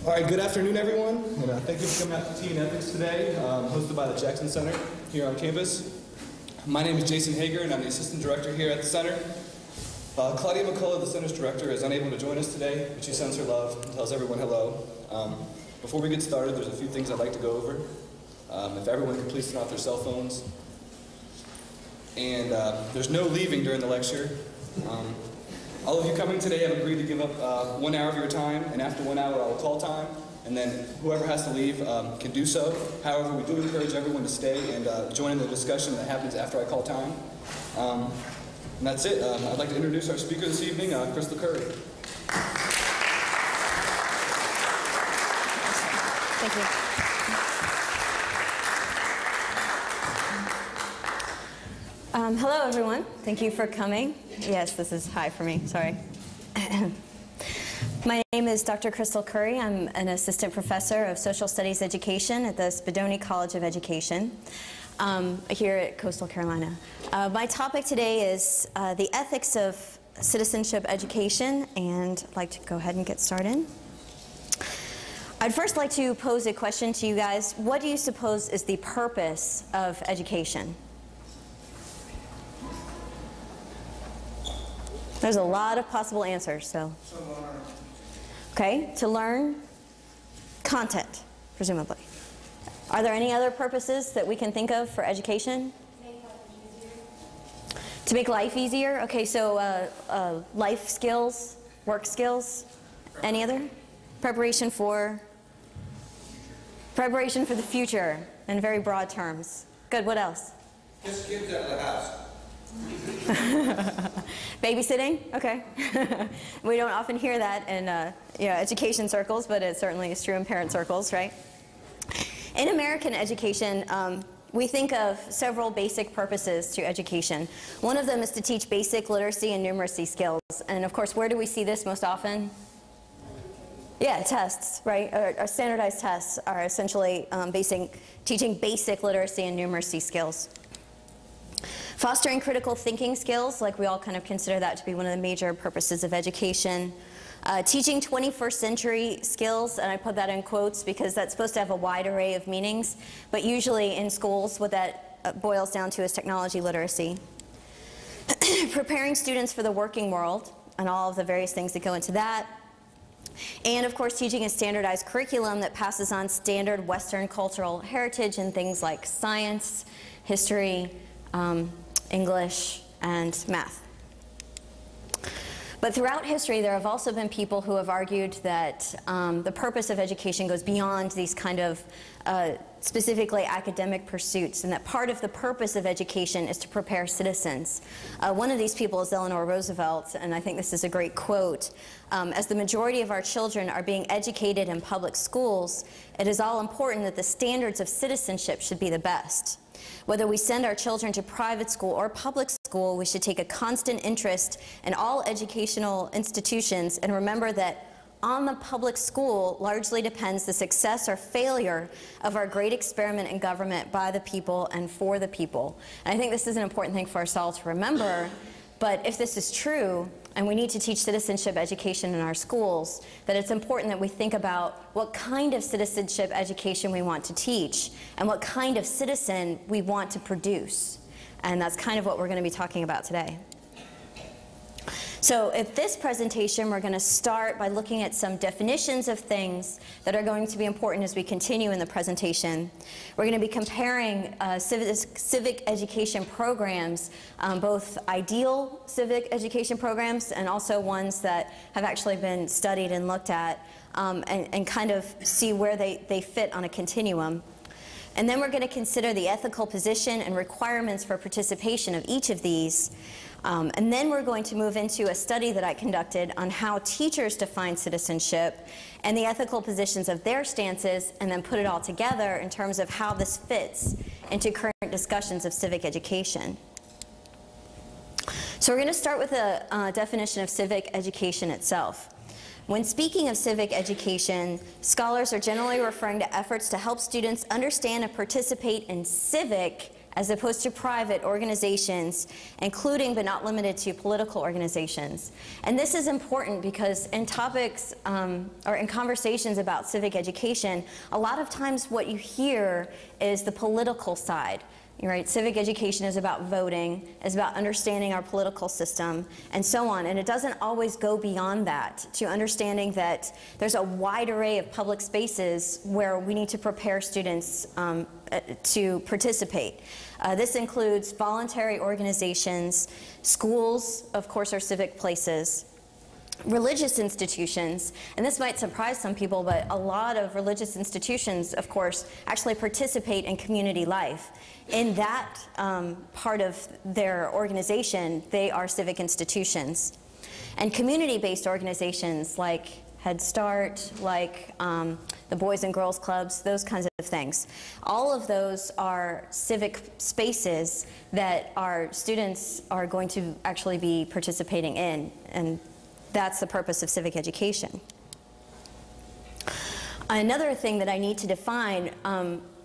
All right, good afternoon, everyone, and thank you for coming out to Tea and Ethics today, hosted by the Jackson Center here on campus. My name is Jason Hager, and I'm the Assistant Director here at the Center. Claudia McCullough, the Center's Director, is unable to join us today, but she sends her love and tells everyone hello. Before we get started, there's a few things I'd like to go over. If everyone could please turn off their cell phones. And there's no leaving during the lecture. All of you coming today have agreed to give up 1 hour of your time, and after 1 hour I will call time, and then whoever has to leave can do so. However, we do encourage everyone to stay and join in the discussion that happens after I call time. And that's it. I'd like to introduce our speaker this evening, Kristal Curry. Thank you. Hello, everyone. Thank you for coming. Yes, this is hi for me. Sorry. My name is Dr. Kristal Curry. I'm an assistant professor of social studies education at the Spadoni College of Education here at Coastal Carolina. My topic today is the ethics of citizenship education, and I'd like to go ahead and get started. I'd first like to pose a question to you guys. What do you suppose is the purpose of education? There's a lot of possible answers, so. Okay, to learn content, presumably. Are there any other purposes that we can think of for education? To make life easier? Okay, so life skills, work skills, any other? Preparation for the future in very broad terms. Good, what else? Just kids out of the house. Babysitting? Okay. We don't often hear that in education circles, but it certainly is true in parent circles, right? In American education, we think of several basic purposes to education. One of them is to teach basic literacy and numeracy skills. And of course, where do we see this most often? Yeah, tests, right? Our standardized tests are essentially teaching basic literacy and numeracy skills. Fostering critical thinking skills, like we all kind of consider that to be one of the major purposes of education. Teaching 21st century skills, and I put that in quotes because that's supposed to have a wide array of meanings, but usually in schools what that boils down to is technology literacy. Preparing students for the working world and all of the various things that go into that. And of course teaching a standardized curriculum that passes on standard Western cultural heritage in things like science, history, English, and math. But throughout history, there have also been people who have argued that the purpose of education goes beyond these kind of specifically academic pursuits, and that part of the purpose of education is to prepare citizens. One of these people is Eleanor Roosevelt, and I think this is a great quote. As the majority of our children are being educated in public schools, it is all important that the standards of citizenship should be the best. Whether we send our children to private school or public school, we should take a constant interest in all educational institutions and remember that on the public school largely depends the success or failure of our great experiment in government by the people and for the people. And I think this is an important thing for us all to remember, but if this is true, and we need to teach citizenship education in our schools, that it's important that we think about what kind of citizenship education we want to teach and what kind of citizen we want to produce. And that's kind of what we're going to be talking about today. So at this presentation, we're going to start by looking at some definitions of things that are going to be important as we continue in the presentation. We're going to be comparing civic education programs, both ideal civic education programs and also ones that have actually been studied and looked at, and kind of see where they fit on a continuum. And then we're going to consider the ethical position and requirements for participation of each of these. And then we're going to move into a study that I conducted on how teachers define citizenship and the ethical positions of their stances, and then put it all together in terms of how this fits into current discussions of civic education. So we're going to start with a definition of civic education itself. When speaking of civic education, scholars are generally referring to efforts to help students understand and participate in civic as opposed to private organizations, including but not limited to political organizations. And this is important because in topics or in conversations about civic education, a lot of times what you hear is the political side. Right? Civic education is about voting, is about understanding our political system, and so on. And it doesn't always go beyond that to understanding that there's a wide array of public spaces where we need to prepare students to participate. This includes voluntary organizations, schools, of course, are civic places, religious institutions, and this might surprise some people, but a lot of religious institutions, of course, actually participate in community life. In that part of their organization, they are civic institutions. And community-based organizations like Head Start, like the Boys and Girls Clubs, those kinds of things. All of those are civic spaces that our students are going to actually be participating in, and that's the purpose of civic education. Another thing that I need to define,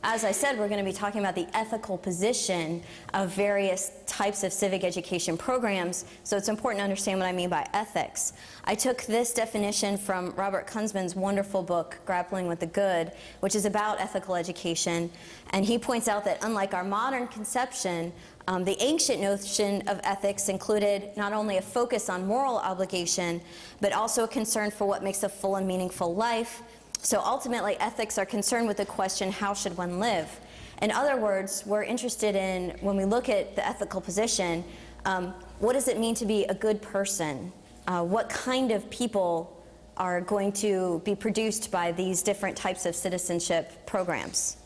as I said, we're going to be talking about the ethical position of various types of civic education programs, so it's important to understand what I mean by ethics. I took this definition from Robert Kunzman's wonderful book, Grappling with the Good, which is about ethical education, and he points out that unlike our modern conception, the ancient notion of ethics included not only a focus on moral obligation, but also a concern for what makes a full and meaningful life. So ultimately, ethics are concerned with the question, how should one live? In other words, we're interested in, when we look at the ethical position, what does it mean to be a good person? What kind of people are going to be produced by these different types of citizenship programs?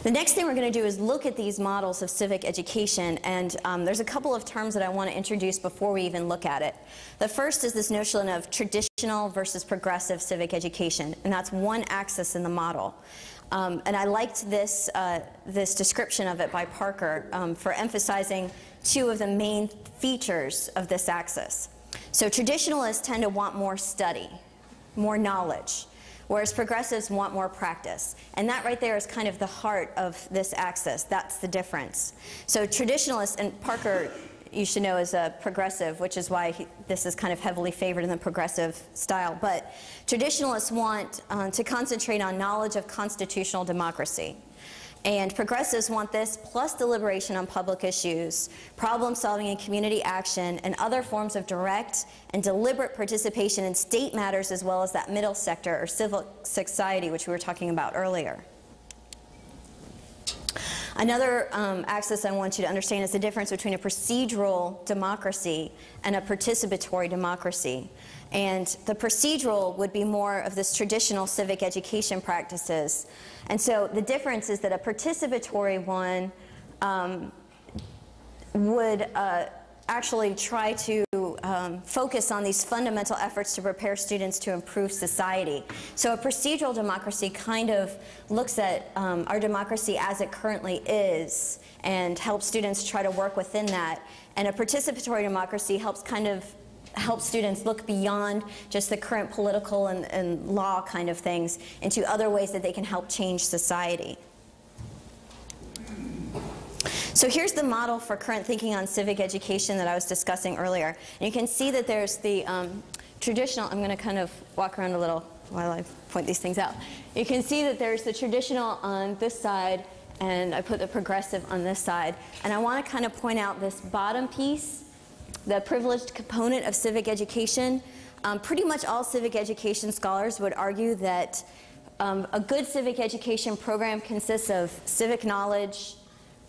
The next thing we're going to do is look at these models of civic education, and there's a couple of terms that I want to introduce before we even look at it. The first is this notion of traditional versus progressive civic education, and that's one axis in the model. And I liked this, this description of it by Parker for emphasizing two of the main features of this axis. So traditionalists tend to want more study, more knowledge, whereas progressives want more practice. And that right there is kind of the heart of this axis. That's the difference. So traditionalists, and Parker, you should know, is a progressive, which is why this is kind of heavily favored in the progressive style. But traditionalists want to concentrate on knowledge of constitutional democracy. And progressives want this plus deliberation on public issues, problem solving and community action, and other forms of direct and deliberate participation in state matters, as well as that middle sector or civil society, which we were talking about earlier. Another axis I want you to understand is the difference between a procedural democracy and a participatory democracy. And the procedural would be more of this traditional civic education practices. And so the difference is that a participatory one would actually try to focus on these fundamental efforts to prepare students to improve society. So a procedural democracy kind of looks at our democracy as it currently is and helps students try to work within that. And a participatory democracy helps kind of help students look beyond just the current political and law kind of things into other ways that they can help change society. So here's the model for current thinking on civic education that I was discussing earlier. And you can see that there's the traditional, I'm going to kind of walk around a little while I point these things out. You can see that there's the traditional on this side, and I put the progressive on this side. And I want to kind of point out this bottom piece, the privileged component of civic education. Pretty much all civic education scholars would argue that a good civic education program consists of civic knowledge,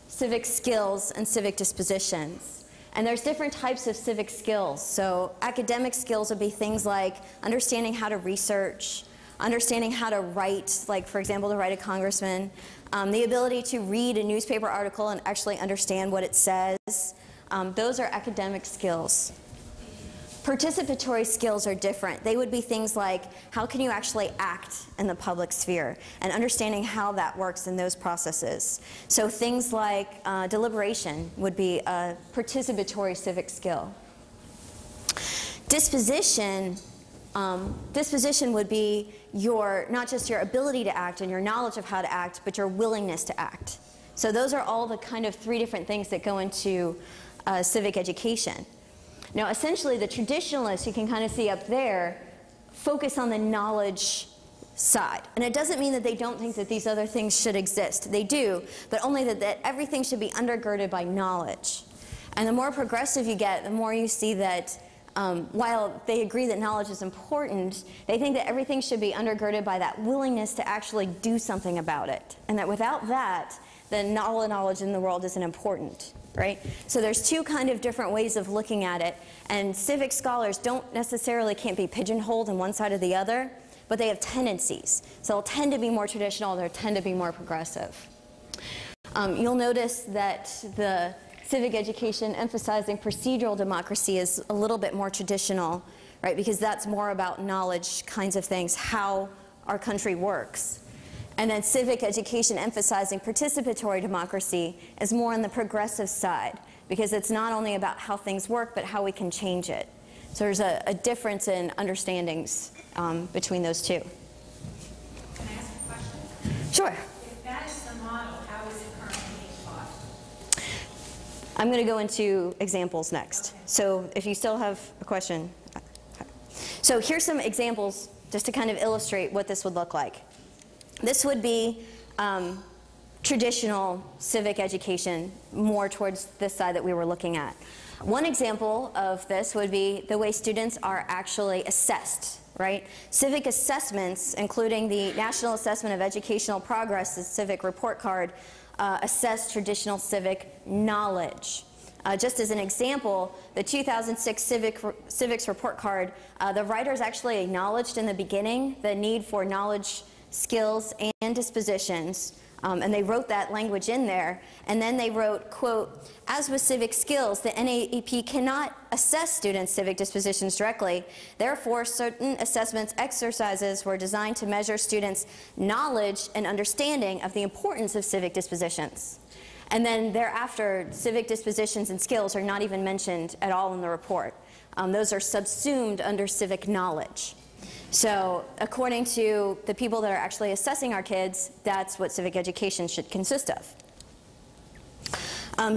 civic skills, and civic dispositions. And there's different types of civic skills. So academic skills would be things like understanding how to research, understanding how to write, like for example to write a congressman, the ability to read a newspaper article and actually understand what it says. Those are academic skills. Participatory skills are different. They would be things like how can you actually act in the public sphere and understanding how that works in those processes. So things like deliberation would be a participatory civic skill. Disposition Disposition would be not just your ability to act and your knowledge of how to act, but your willingness to act. So those are all the kind of 3 different things that go into civic education. Now, essentially, the traditionalists, you can kind of see up there, focus on the knowledge side. And it doesn't mean that they don't think that these other things should exist. They do, but only that everything should be undergirded by knowledge. And the more progressive you get, the more you see that while they agree that knowledge is important, they think that everything should be undergirded by that willingness to actually do something about it. And that without that, then all the knowledge in the world isn't important, right? So there's 2 kind of different ways of looking at it. And civic scholars can't be pigeonholed in one side or the other, but they have tendencies. So they'll tend to be more traditional, they'll tend to be more progressive. You'll notice that the civic education emphasizing procedural democracy is a little bit more traditional, right? Because that's more about knowledge kinds of things, how our country works. And then civic education emphasizing participatory democracy is more on the progressive side, because it's not only about how things work, but how we can change it. So there's a difference in understandings between those 2. Can I ask a question? Sure. If that is the model, how is it currently being taught? I'm going to go into examples next. Okay. So if you still have a question. So here's some examples just to kind of illustrate what this would look like. This would be traditional civic education, more towards this side that we were looking at. One example of this would be the way students are actually assessed, right? Civic assessments, including the National Assessment of Educational Progress, the Civic report card, assess traditional civic knowledge. Just as an example, the 2006 Civics report card, the writers actually acknowledged in the beginning the need for knowledge, skills, and dispositions, and they wrote that language in there. And then they wrote, quote, "As with civic skills, the NAEP cannot assess students' civic dispositions directly. Therefore, certain assessments exercises were designed to measure students' knowledge and understanding of the importance of civic dispositions." And then thereafter, civic dispositions and skills are not even mentioned at all in the report. Those are subsumed under civic knowledge. So according to the people that are actually assessing our kids, that's what civic education should consist of.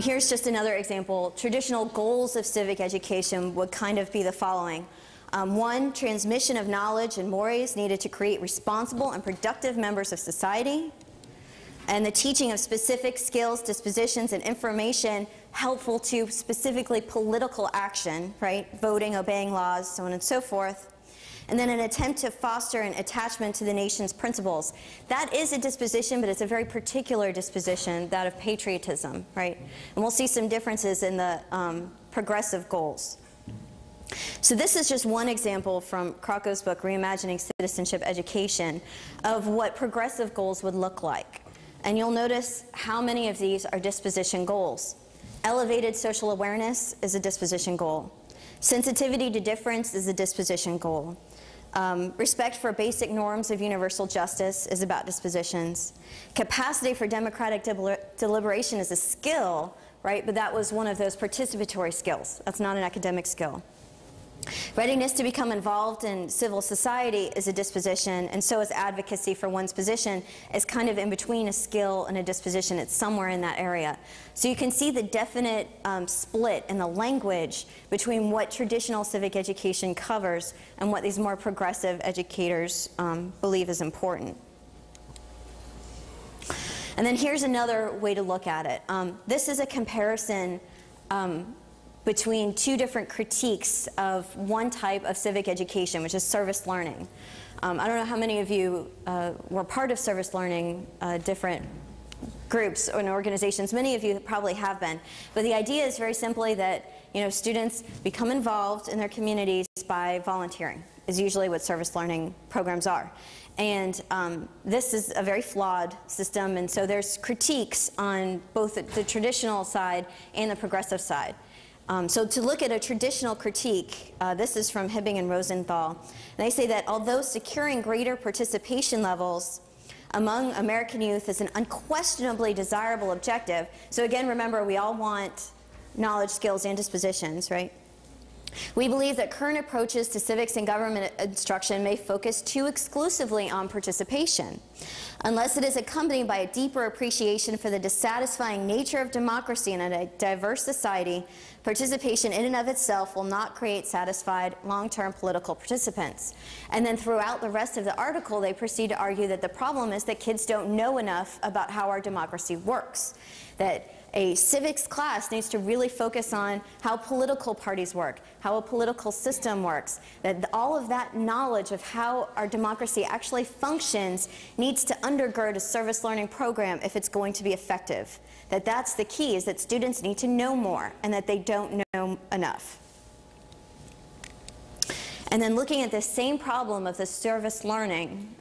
Here's just another example. Traditional goals of civic education would kind of be the following. 1, transmission of knowledge and mores needed to create responsible and productive members of society. And the teaching of specific skills, dispositions, and information helpful to specifically political action, right? Voting, obeying laws, so on and so forth. And then an attempt to foster an attachment to the nation's principles. That is a disposition, but it's a very particular disposition, that of patriotism, right? And we'll see some differences in the progressive goals. So this is just one example from Krako's book, Reimagining Citizenship Education, of what progressive goals would look like. And you'll notice how many of these are disposition goals. Elevated social awareness is a disposition goal. Sensitivity to difference is a disposition goal. Respect for basic norms of universal justice is about dispositions. Capacity for democratic deliberation is a skill, right? But that was one of those participatory skills. That's not an academic skill. Readiness to become involved in civil society is a disposition, and so is advocacy for one's position. Is kind of in between a skill and a disposition. It's somewhere in that area. So you can see the definite split in the language between what traditional civic education covers and what these more progressive educators believe is important. And then here's another way to look at it. This is a comparison between 2 different critiques of one type of civic education, which is service learning. I don't know how many of you were part of service learning, different groups and organizations. Many of you probably have been. But the idea is very simply that students become involved in their communities by volunteering, is usually what service learning programs are. And this is a very flawed system, and so there's critiques on both the traditional side and the progressive side. So to look at a traditional critique, this is from Hibbing and Rosenthal. They say that although securing greater participation levels among American youth is an unquestionably desirable objective, so again, remember, we all want knowledge, skills, and dispositions, right? We believe that current approaches to civics and government instruction may focus too exclusively on participation. Unless it is accompanied by a deeper appreciation for the dissatisfying nature of democracy in a diverse society, participation in and of itself will not create satisfied long-term political participants. And then throughout the rest of the article, they proceed to argue that the problem is that kids don't know enough about how our democracy works. That a civics class needs to really focus on how political parties work, how a political system works, that all of that knowledge of how our democracy actually functions needs to undergird a service learning program if it's going to be effective. That's the key, is that students need to know more and that they don't know enough. And then looking at this same problem of the service learning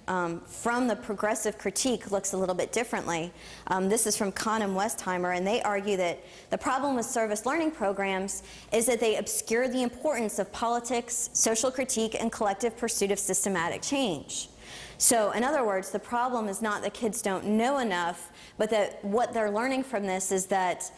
from the progressive critique looks a little bit differently. This is from Kahn and Westheimer, and they argue that the problem with service learning programs is that they obscure the importance of politics, social critique, and collective pursuit of systematic change. So in other words, the problem is not that kids don't know enough, but that what they're learning from this is that,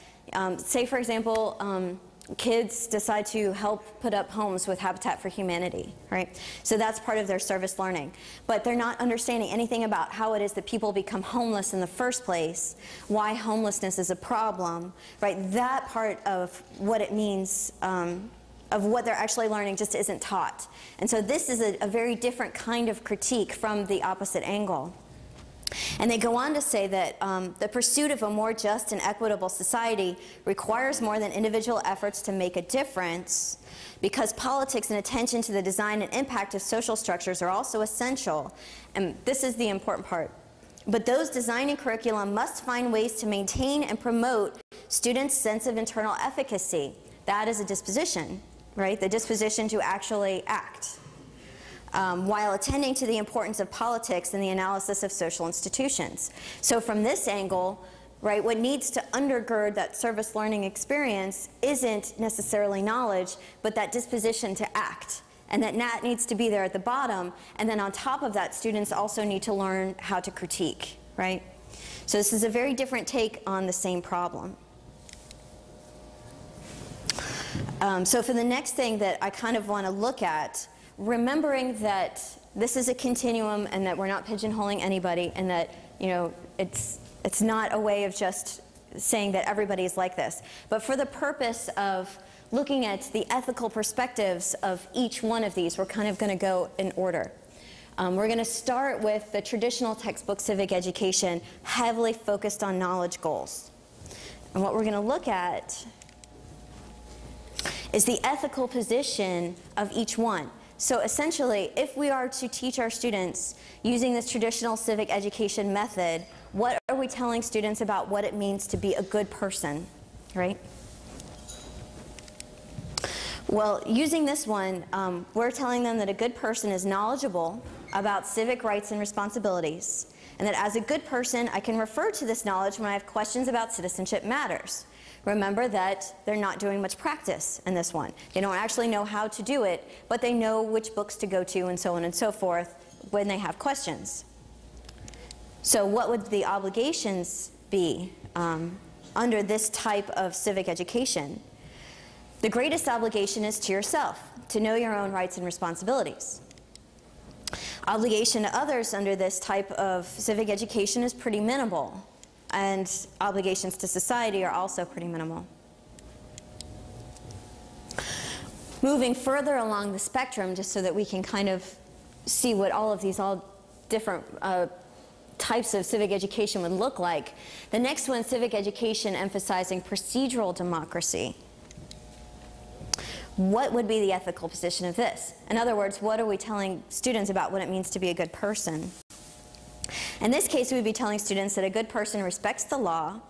say for example, kids decide to help put up homes with Habitat for Humanity, right? So that's part of their service learning. But they're not understanding anything about how it is that people become homeless in the first place, why homelessness is a problem, right? That part of what it means, of what they're actually learning just isn't taught. And so this is a very different kind of critique from the opposite angle. And they go on to say that the pursuit of a more just and equitable society requires more than individual efforts to make a difference, because politics and attention to the design and impact of social structures are also essential. And this is the important part. But those designing curriculum must find ways to maintain and promote students' sense of internal efficacy. That is a disposition, right? The disposition to actually act. While attending to the importance of politics and the analysis of social institutions. So from this angle, right, what needs to undergird that service learning experience isn't necessarily knowledge, but that disposition to act. And that needs to be there at the bottom. And then on top of that, students also need to learn how to critique, right? So this is a very different take on the same problem. So for the next thing that I kind of want to look at, remembering that this is a continuum and that we're not pigeonholing anybody, and that, you know, it's not a way of just saying that everybody is like this. But for the purpose of looking at the ethical perspectives of each one of these, we're kind of going to go in order. We're going to start with the traditional textbook civic education, heavily focused on knowledge goals. And what we're going to look at is the ethical position of each one. So essentially, if we are to teach our students using this traditional civic education method, what are we telling students about what it means to be a good person, right? Well, using this one, we're telling them that a good person is knowledgeable about civic rights and responsibilities, and that as a good person, I can refer to this knowledge when I have questions about citizenship matters. Remember that they're not doing much practice in this one. They don't actually know how to do it, but they know which books to go to and so on and so forth when they have questions. So what would the obligations be under this type of civic education? The greatest obligation is to yourself, to know your own rights and responsibilities. Obligation to others under this type of civic education is pretty minimal. And obligations to society are also pretty minimal. Moving further along the spectrum, just so that we can kind of see what all of these different types of civic education would look like. The next one, civic education emphasizing procedural democracy. What would be the ethical position of this? In other words, what are we telling students about what it means to be a good person? In this case, we would be telling students that a good person respects the law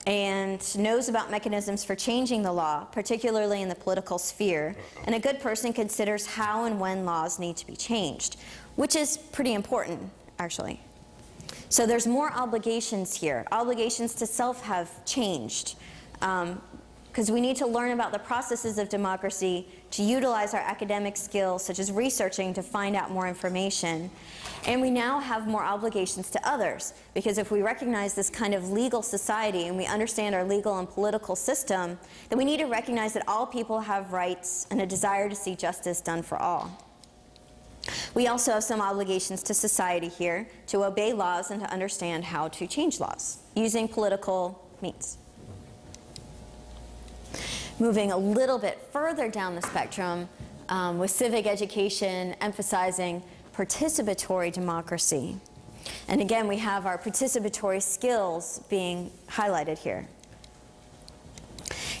and knows about mechanisms for changing the law, particularly in the political sphere, and a good person considers how and when laws need to be changed, which is pretty important, actually. So there's more obligations here. Obligations to self have changed, because we need to learn about the processes of democracy to utilize our academic skills, such as researching, to find out more information. And we now have more obligations to others, because if we recognize this kind of legal society and we understand our legal and political system, then we need to recognize that all people have rights and a desire to see justice done for all. We also have some obligations to society here to obey laws and to understand how to change laws using political means. Moving a little bit further down the spectrum, with civic education emphasizing participatory democracy. And again, we have our participatory skills being highlighted here.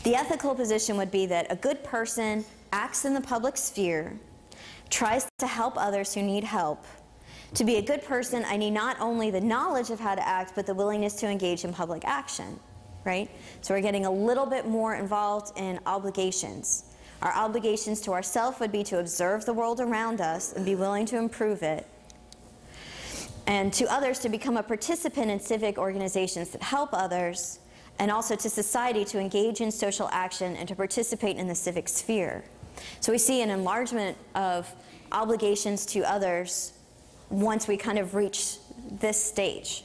The ethical position would be that a good person acts in the public sphere, tries to help others who need help. To be a good person, I need not only the knowledge of how to act, but the willingness to engage in public action, right? So we're getting a little bit more involved in obligations. Our obligations to ourselves would be to observe the world around us and be willing to improve it. And to others, to become a participant in civic organizations that help others, and also to society to engage in social action and to participate in the civic sphere. So we see an enlargement of obligations to others once we kind of reach this stage.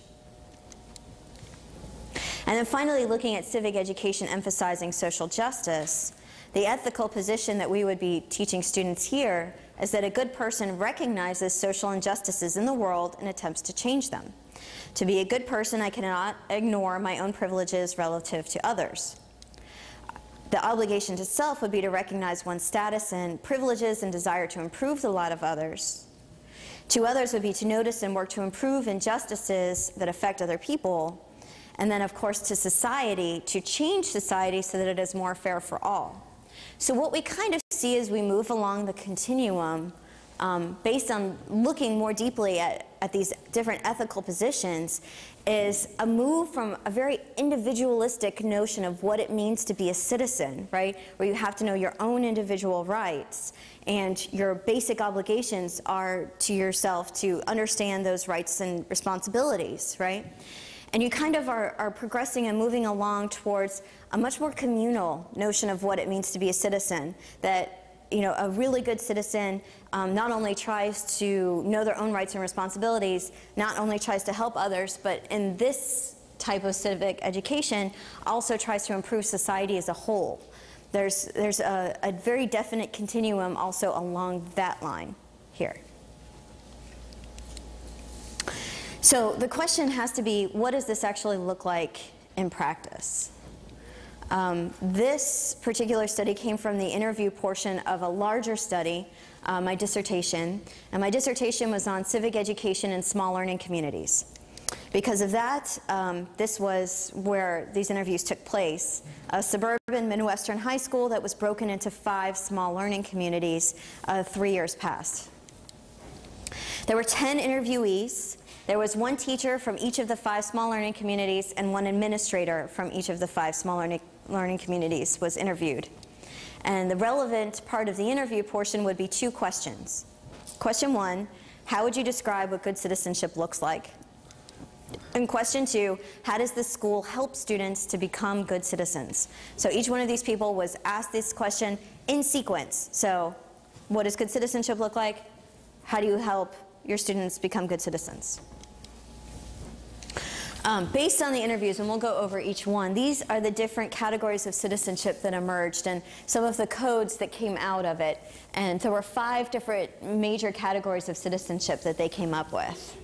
And then finally, looking at civic education emphasizing social justice, the ethical position that we would be teaching students here is that a good person recognizes social injustices in the world and attempts to change them. To be a good person, I cannot ignore my own privileges relative to others. The obligation to self would be to recognize one's status and privileges and desire to improve the lot of others. To others would be to notice and work to improve injustices that affect other people. And then, of course, to society, to change society so that it is more fair for all. So what we kind of see as we move along the continuum, based on looking more deeply at these different ethical positions, is a move from a very individualistic notion of what it means to be a citizen, right? Where you have to know your own individual rights, and your basic obligations are to yourself to understand those rights and responsibilities, right? And you kind of are progressing and moving along towards a much more communal notion of what it means to be a citizen. That, you know, a really good citizen not only tries to know their own rights and responsibilities, not only tries to help others, but in this type of civic education also tries to improve society as a whole. There's a very definite continuum also along that line here. So the question has to be, what does this actually look like in practice? This particular study came from the interview portion of a larger study, my dissertation. And my dissertation was on civic education in small learning communities. Because of that, this was where these interviews took place. A suburban Midwestern high school that was broken into 5 small learning communities 3 years past. There were 10 interviewees. There was 1 teacher from each of the 5 small learning communities and 1 administrator from each of the 5 small learning communities was interviewed. And the relevant part of the interview portion would be 2 questions. Question 1, how would you describe what good citizenship looks like? And question 2, how does the school help students to become good citizens? So each one of these people was asked this question in sequence. So what does good citizenship look like? How do you help your students become good citizens? Based on the interviews, and we'll go over each one, these are the different categories of citizenship that emerged and some of the codes that came out of it. And there were 5 different major categories of citizenship that they came up with.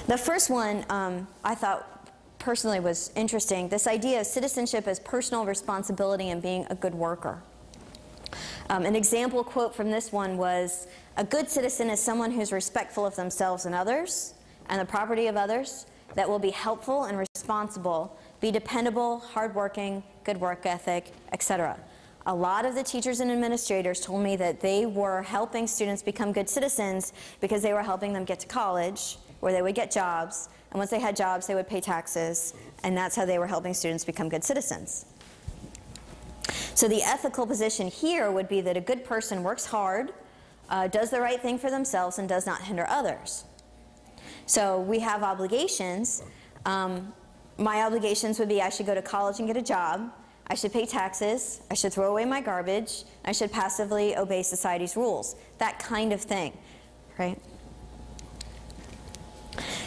The first one I thought personally was interesting, this idea of citizenship as personal responsibility and being a good worker. An example quote from this one was, a good citizen is someone who's respectful of themselves and others, and the property of others, that will be helpful and responsible, be dependable, hardworking, good work ethic, etc. A lot of the teachers and administrators told me that they were helping students become good citizens because they were helping them get to college, where they would get jobs, and once they had jobs, they would pay taxes, and that's how they were helping students become good citizens. So the ethical position here would be that a good person works hard, does the right thing for themselves, and does not hinder others. So we have obligations. My obligations would be I should go to college and get a job. I should pay taxes, I should throw away my garbage, I should passively obey society's rules. That kind of thing, right?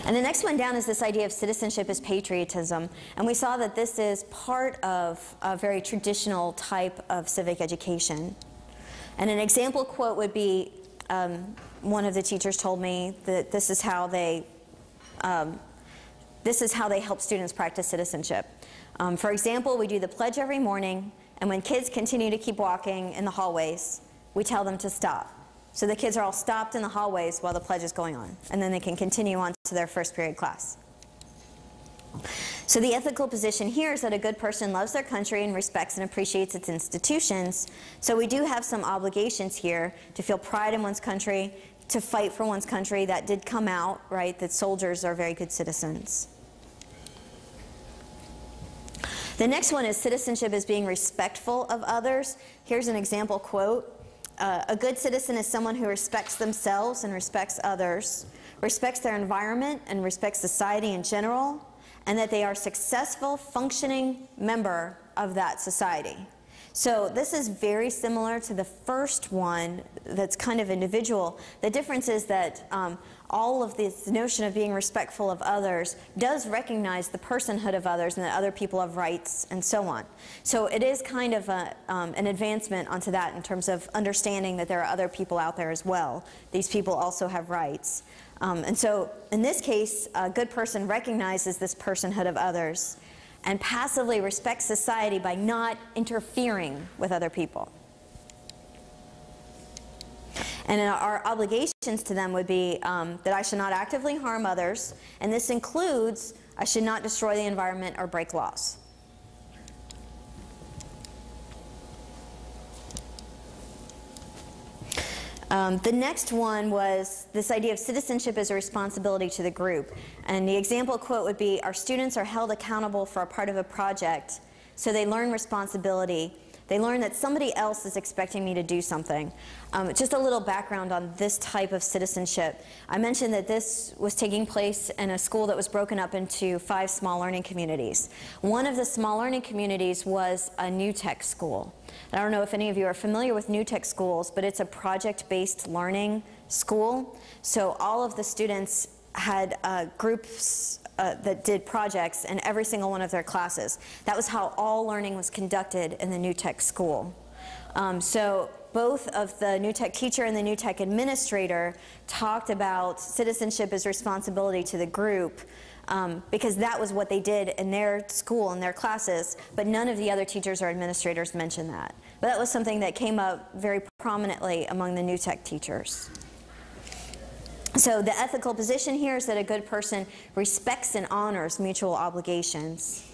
And the next one down is this idea of citizenship as patriotism. And we saw that this is part of a very traditional type of civic education. And an example quote would be, one of the teachers told me that this is how they help students practice citizenship. For example, we do the pledge every morning, and when kids continue to keep walking in the hallways, we tell them to stop. So the kids are all stopped in the hallways while the pledge is going on, and then they can continue on to their first period class. So the ethical position here is that a good person loves their country and respects and appreciates its institutions. So we do have some obligations here to feel pride in one's country, to fight for one's country. That did come out, right, that soldiers are very good citizens. The next one is citizenship as being respectful of others. Here's an example quote. A good citizen is someone who respects themselves and respects others, respects their environment and respects society in general, and that they are a successful, functioning member of that society. So this is very similar to the first one that's kind of individual. The difference is that all of this notion of being respectful of others does recognize the personhood of others and that other people have rights and so on. So it is kind of an advancement onto that in terms of understanding that there are other people out there as well. These people also have rights. And so in this case, a good person recognizes this personhood of others and passively respects society by not interfering with other people. And our obligations to them would be that I should not actively harm others, and this includes I should not destroy the environment or break laws. The next one was this idea of citizenship as a responsibility to the group. And the example quote would be, our students are held accountable for a part of a project, so they learn responsibility. They learn that somebody else is expecting me to do something. Just a little background on this type of citizenship. I mentioned that this was taking place in a school that was broken up into 5 small learning communities. One of the small learning communities was a new tech school. I don't know if any of you are familiar with new tech schools, but it's a project-based learning school. So all of the students had groups that did projects in every single one of their classes. That was how all learning was conducted in the new tech school. So both of the new tech teacher and the new tech administrator talked about citizenship as responsibility to the group, because that was what they did in their school, in their classes, but none of the other teachers or administrators mentioned that. But that was something that came up very prominently among the new tech teachers. So the ethical position here is that a good person respects and honors mutual obligations.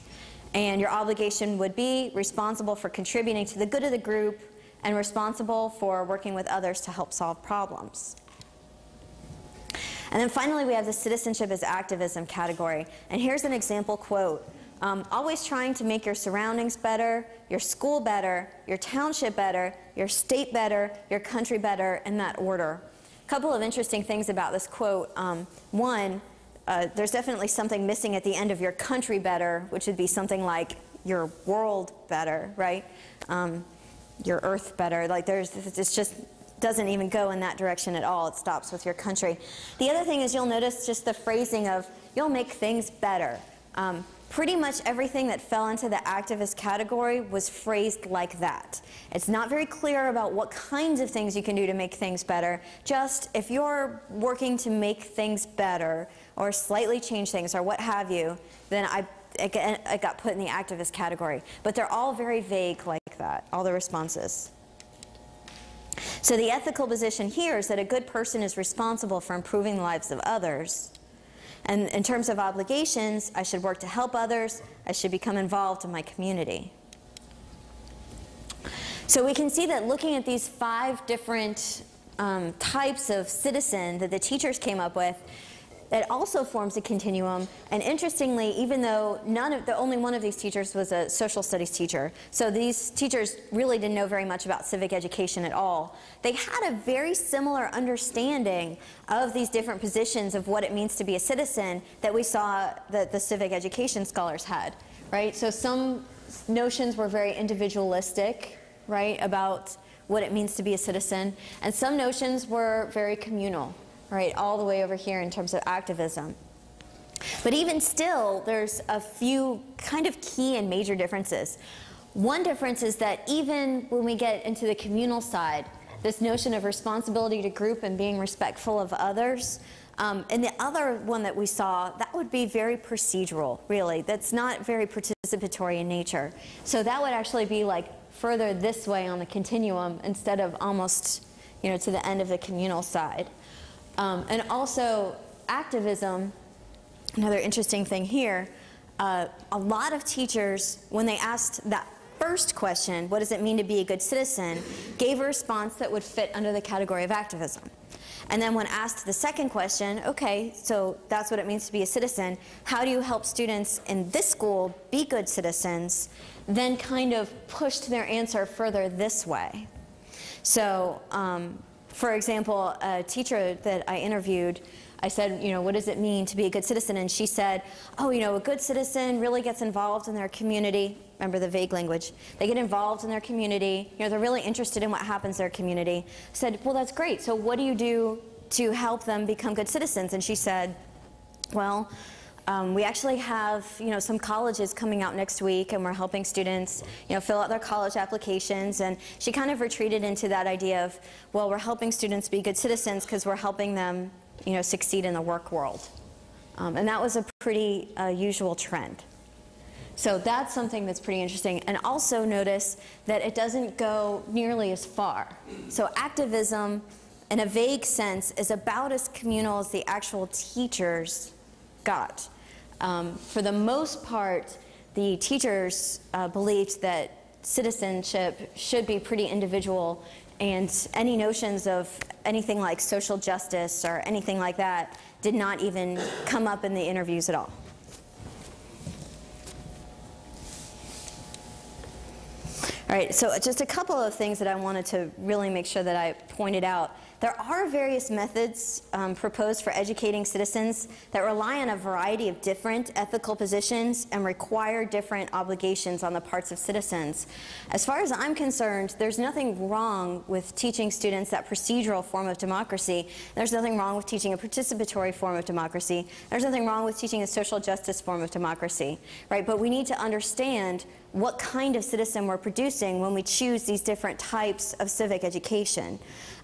And your obligation would be responsible for contributing to the good of the group and responsible for working with others to help solve problems. And then finally, we have the citizenship as activism category. And here's an example quote. Always trying to make your surroundings better, your school better, your township better, your state better, your country better, in that order. A couple of interesting things about this quote. One, there's definitely something missing at the end of your country better, which would be something like your world better, right? Your earth better. Like it's just doesn't even go in that direction at all. It stops with your country. The other thing is you'll notice just the phrasing of you'll make things better. Pretty much everything that fell into the activist category was phrased like that. It's not very clear about what kinds of things you can do to make things better. Just if you're working to make things better or slightly change things or what have you, then I got put in the activist category. But they're all very vague like that, all the responses. So the ethical position here is that a good person is responsible for improving the lives of others. And in terms of obligations, I should work to help others. I should become involved in my community. So we can see that looking at these 5 different types of citizen that the teachers came up with, it also forms a continuum. And interestingly, even though only one of these teachers was a social studies teacher, so these teachers really didn't know very much about civic education at all, they had a very similar understanding of these different positions of what it means to be a citizen that we saw that the civic education scholars had, right? So some notions were very individualistic, right, about what it means to be a citizen, and some notions were very communal, right, all the way over here in terms of activism. But even still, there's a few kind of key and major differences. One difference is that even when we get into the communal side, this notion of responsibility to group and being respectful of others, and the other one that we saw, that would be very procedural, really. That's not very participatory in nature. So that would actually be like further this way on the continuum instead of almost, you know, to the end of the communal side. And also activism, another interesting thing here, a lot of teachers, when they asked that first question, what does it mean to be a good citizen, gave a response that would fit under the category of activism. And then when asked the second question, okay, so that's what it means to be a citizen, how do you help students in this school be good citizens, then kind of pushed their answer further this way. So, for example, a teacher that I interviewed, I said, you know, what does it mean to be a good citizen? And she said, oh, you know, a good citizen really gets involved in their community. Remember the vague language. They get involved in their community. You know, they're really interested in what happens in their community. I said, well, that's great. So what do you do to help them become good citizens? And she said, well, we actually have, you know, some colleges coming out next week, and we're helping students, you know, fill out their college applications. And she kind of retreated into that idea of, well, we're helping students be good citizens because we're helping them, you know, succeed in the work world. And that was a pretty usual trend. So that's something that's pretty interesting. And also notice that it doesn't go nearly as far. So activism, in a vague sense, is about as communal as the actual teachers got. For the most part, the teachers believed that citizenship should be pretty individual, and any notions of anything like social justice or anything like that did not even come up in the interviews at all. All right, so just a couple of things that I wanted to really make sure that I pointed out. There are various methods proposed for educating citizens that rely on a variety of different ethical positions and require different obligations on the parts of citizens. As far as I'm concerned, there's nothing wrong with teaching students that procedural form of democracy. There's nothing wrong with teaching a participatory form of democracy. There's nothing wrong with teaching a social justice form of democracy, right? But we need to understand what kind of citizen we're producing when we choose these different types of civic education.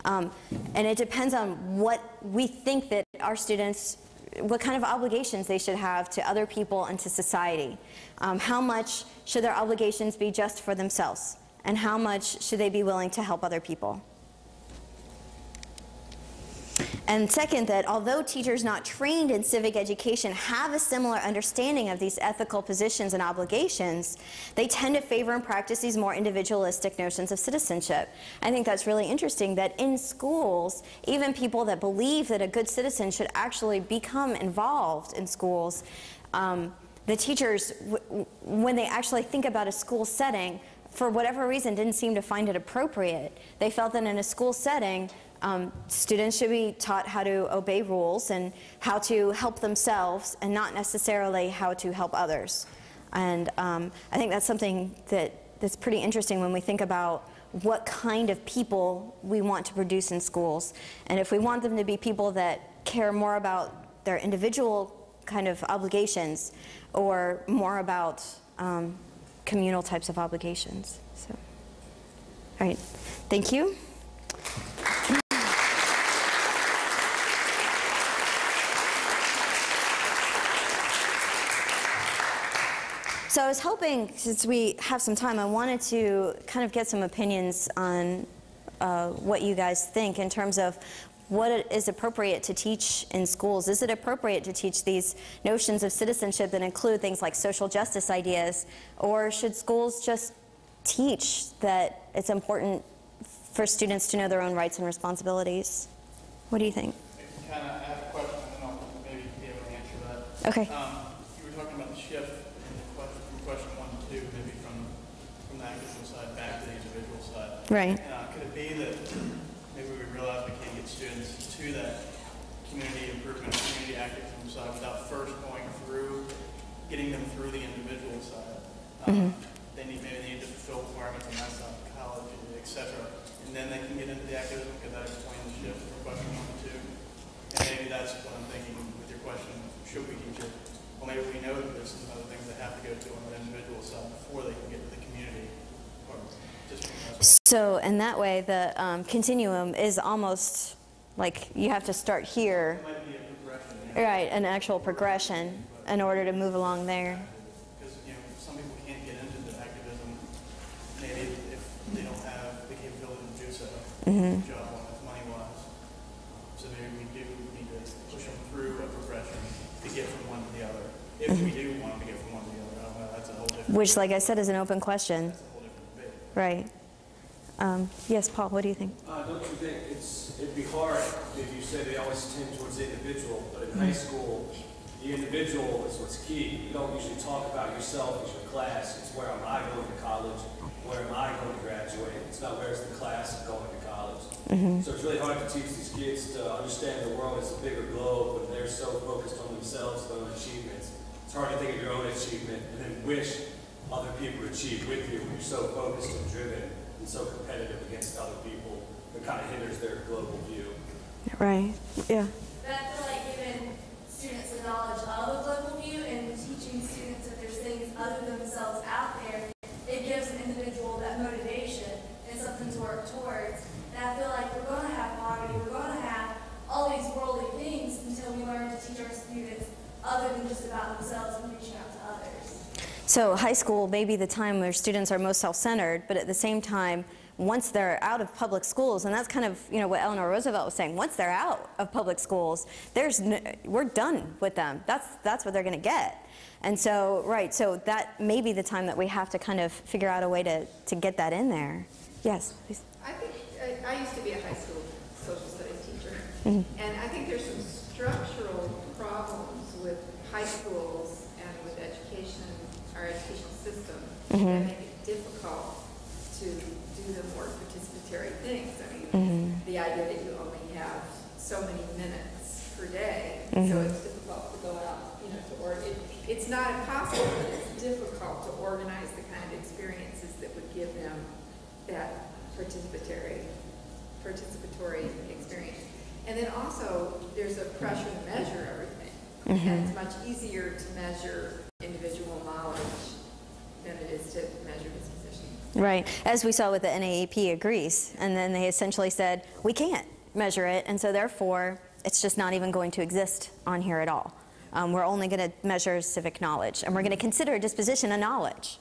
And it depends on what we think that our students, what kind of obligations they should have to other people and to society. How much should their obligations be just for themselves? And how much should they be willing to help other people? And second, that although teachers not trained in civic education have a similar understanding of these ethical positions and obligations, they tend to favor and practice these more individualistic notions of citizenship. I think that's really interesting that in schools, even people that believe that a good citizen should actually become involved in schools, the teachers, when they actually think about a school setting, for whatever reason, didn't seem to find it appropriate. They felt that in a school setting, students should be taught how to obey rules and how to help themselves and not necessarily how to help others. And I think that's something that's pretty interesting when we think about what kind of people we want to produce in schools. And if we want them to be people that care more about their individual kind of obligations or more about communal types of obligations. So, all right, thank you. So I was hoping, since we have some time, I wanted to kind of get some opinions on what you guys think in terms of what is appropriate to teach in schools. Is it appropriate to teach these notions of citizenship that include things like social justice ideas, or should schools just teach that it's important for students to know their own rights and responsibilities? What do you think? I have a question, and then I'll maybe be able to answer that. Okay. You were talking about the shift from question 1 to 2, maybe from the activism side back to the individual side. Right. Could it be that maybe we realize we can't get students to that community improvement, community activism side without first going through, getting them through the individual side? maybe they need to fulfill requirements on that side, college, etc. And then they can get into the activism. Could that explain the shift from question 1 to 2? And maybe that's what I'm thinking with your question, should we teach it? Well, maybe we know that there's some other things that have to go to on that individual side before they can get to the community. So in that way, the continuum is almost like you have to start here. It might be a progression. Yeah. Right, an actual progression in order to move along there. Because some people can't get into the activism, maybe if they don't have the capability to do so, job-wise, money-wise. So maybe we do need to push them through a progression to get from one to the other. If we do want them to get from one to the other, I don't know, that's a whole different. Which, like I said, is an open question. That's a whole different debate. Right. Yes, Paul, what do you think? Don't you think it'd be hard if you say they always tend towards the individual, but in high school, the individual is what's key. You don't usually talk about yourself as your class. It's where am I going to college? Where am I going to graduate? It's not where's the class going to college. So it's really hard to teach these kids to understand the world as a bigger globe when they're so focused on themselves, their own achievements. It's hard to think of your own achievement and then wish other people achieve with you when you're so focused and driven and so competitive against other people. It kind of hinders their global view. Right, yeah. But I feel like giving students the knowledge of a global view and teaching students that there's things other than themselves out there, it gives an individual that motivation and something to work towards. And I feel like we're going to have poverty, we're going to have all these worldly things until we learn to teach our students other than just about themselves and reaching out to others. So high school may be the time where students are most self-centered, but at the same time, once they're out of public schools, and that's kind of what Eleanor Roosevelt was saying, once they're out of public schools, we're done with them. That's what they're going to get. And so, right, so that may be the time that we have to kind of figure out a way to get that in there. Yes, please. I think, I used to be a high school social studies teacher, and I think there's some structural problems with high schools and with education, our education system, that make it difficult to do the more participatory things. I mean, the idea that you only have so many minutes per day, so it's difficult to go out, to work. It's not impossible, but it's difficult to organize the kind of experiences that would give them that participatory experience. And then also, there's a pressure to measure everything. And it's much easier to measure individual knowledge than it is to measure disposition. Right, as we saw with the NAEP agrees, and then they essentially said, we can't measure it, and so therefore, it's just not even going to exist on here at all. We're only going to measure civic knowledge, and we're going to consider disposition a knowledge,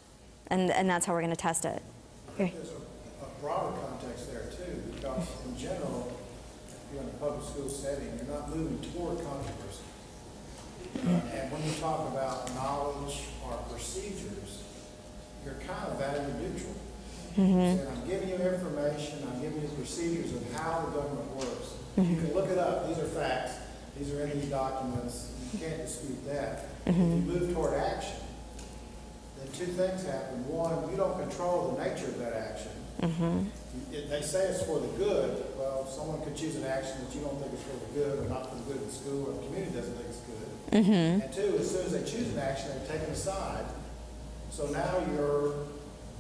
and that's how we're going to test it. I think there's a broader context there too, because in general, if you're in a public school setting, you're not moving toward controversy. And when you talk about knowledge or procedures, you're kind of value neutral. And I'm giving you information, I'm giving you procedures of how the government works. You can look it up. These are facts. These are in these documents. You can't dispute that. If you move toward action, then two things happen. One, you don't control the nature of that action. They say it's for the good. Well, someone could choose an action that you don't think is for the good, or not for the good of the school, or the community doesn't think it's good. And two, as soon as they choose an action, they're taken aside. So now you're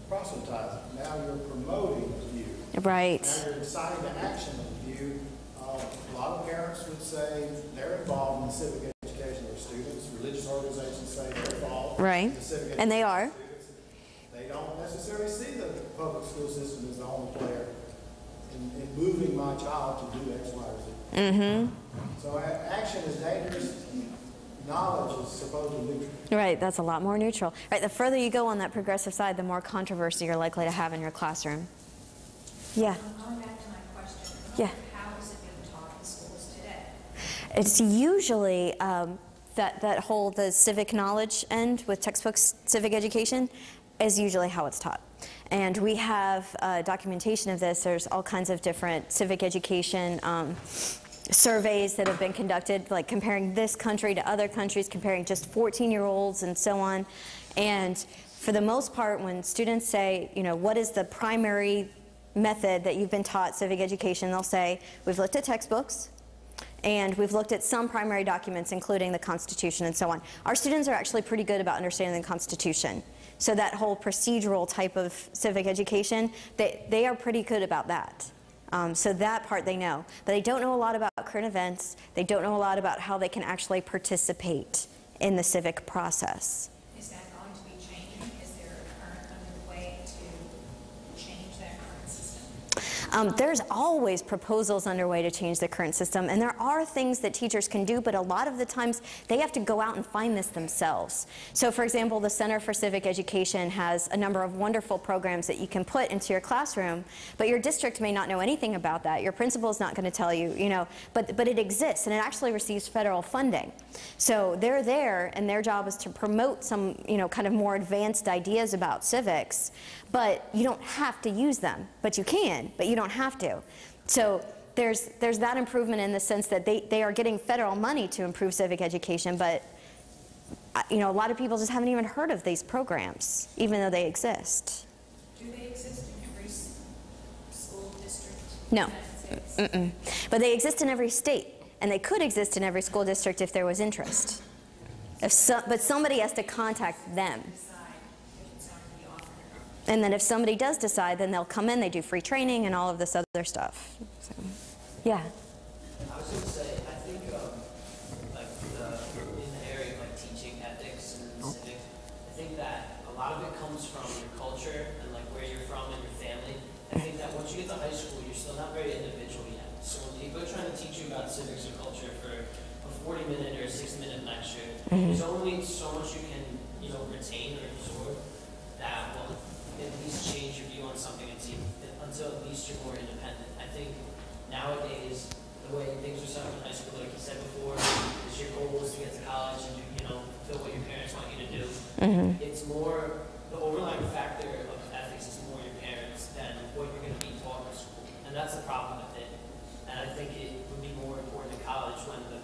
proselytizing. Now you're promoting the view. Right. Now you're inciting to action of the view. A lot of parents would say they're involved in the civic education of their students. Religious organizations say they're involved in the civic education and they are. of their students. They don't necessarily see the public school system as the only player in moving my child to do X, Y, or Z. So action is dangerous. Knowledge is supposedly neutral. Right, that's a lot more neutral. Right, the further you go on that progressive side, the more controversy you're likely to have in your classroom. Yeah. Going back to my question, Yeah. how is it being taught in schools today? It's usually that whole the civic knowledge end with textbooks, civic education, is usually how it's taught. And we have documentation of this. There's all kinds of different civic education surveys that have been conducted, like comparing this country to other countries, comparing just 14-year-olds and so on. And for the most part, when students say, what is the primary method that you've been taught civic education, they'll say, we've looked at textbooks, and we've looked at some primary documents, including the Constitution and so on. Our students are actually pretty good about understanding the Constitution. So that whole procedural type of civic education, they are pretty good about that. So that part they know. But they don't know a lot about current events. They don't know a lot about how they can actually participate in the civic process. Is that going to be changing? Is there a current underway to change that current system? There's always proposals underway to change the current system, and there are things that teachers can do, but a lot of the times they have to go out and find this themselves. So for example, the Center for Civic Education has a number of wonderful programs that you can put into your classroom, but your district may not know anything about that. Your principal is not going to tell you, but it exists, and it actually receives federal funding. So they're there, and their job is to promote some, kind of more advanced ideas about civics, but you don't have to use them. But you can, but you don't have to. So there's that improvement in the sense that they are getting federal money to improve civic education, but a lot of people just haven't even heard of these programs, even though they exist. Do they exist in every school district? No. But they exist in every state, and they could exist in every school district if there was interest. But somebody has to contact them. And then if somebody does decide, then they'll come in, they do free training and all of this other stuff. So, yeah. I was going to say, I think in the area of teaching ethics and civics, I think that a lot of it comes from your culture and where you're from and your family. I think that once you get to high school, you're still not very individual yet. So when people are trying to teach you about civics or culture for a 40-minute or a 6-minute lecture, there's only so much you can retain or absorb that will at least change your view on something until at least you're more independent. I think nowadays, the way things are set up in high school, like you said before, is your goal is to get to college and fulfill what your parents want you to do. It's more, the overlying factor of ethics is more your parents than what you're going to be taught in school. And that's the problem with it. And I think it would be more important in college when the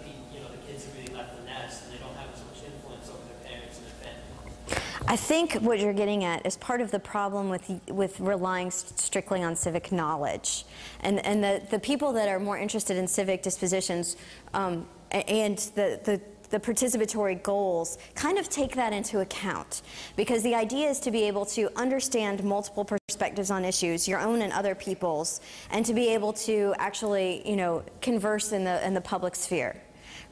kids have really left the nest and they don't have as much influence over their parents and their family. I think what you're getting at is part of the problem with relying strictly on civic knowledge. And the people that are more interested in civic dispositions and the participatory goals kind of take that into account. Because the idea is to be able to understand multiple perspectives on issues, your own and other people's, and to be able to actually, converse in the public sphere.